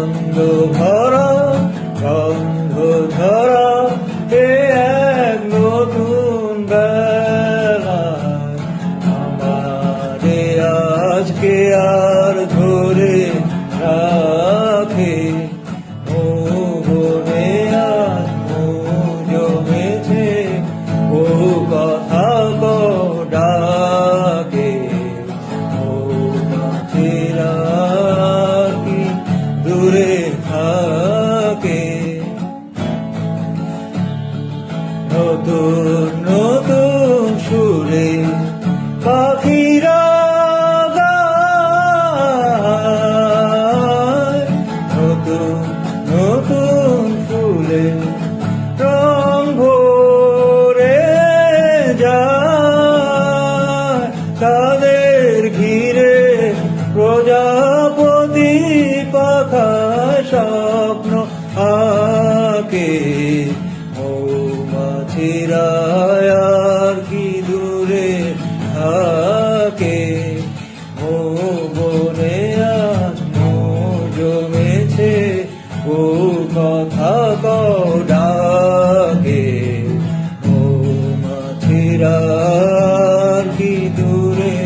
গন্ধ ভরা গন্ধ ধরা এ এক নতুন বেলায় আমারে আজকে আর ধরে রাখে মনে আজ জমেছে ও কথা ডাকে ও মাঝিরা কি দূরে থাকে নতুন নতুন সুরে পাখিরা গায় নতুন নতুন ফুলে রং ভরে যায় তাদের ঘিরে প্রজাপতি পাখা স্বপ্ন আঁকে মৌমাছিরা আর কি দূরে থাকে বনে আজ জমেছে ও কথা ডাকে মৌমাছিরা আর কি দূরে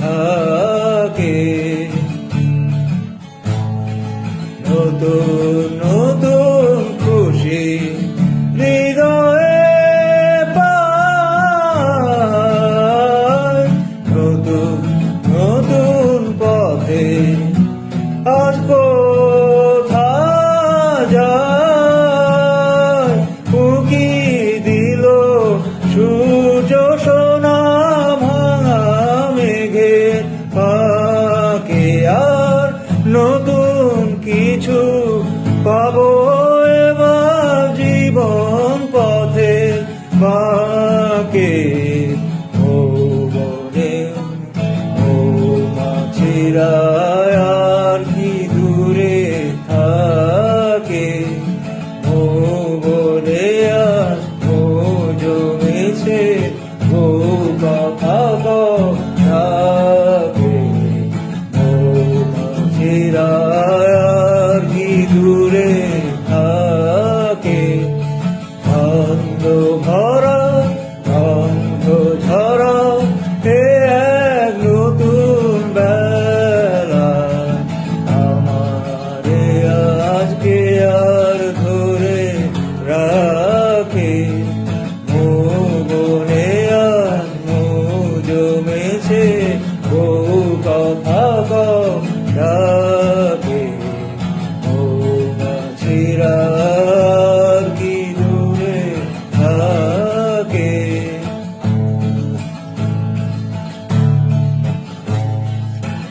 থাকে নতুন নতুন খুশি হৃদয়ে পায় নতুন নতুন পথে আজ কোথা যায় উকি দিল সূর্য সোনা ভাঙা মেঘের ফাঁকে আর নতুন কিছু পাবো এবার জীবন পথে বাঁকে ও বনে ও মাছিরা আর কি দূরে থাকে ও বনে আজ জমেছে ও কথা থাকে ও মাছিরা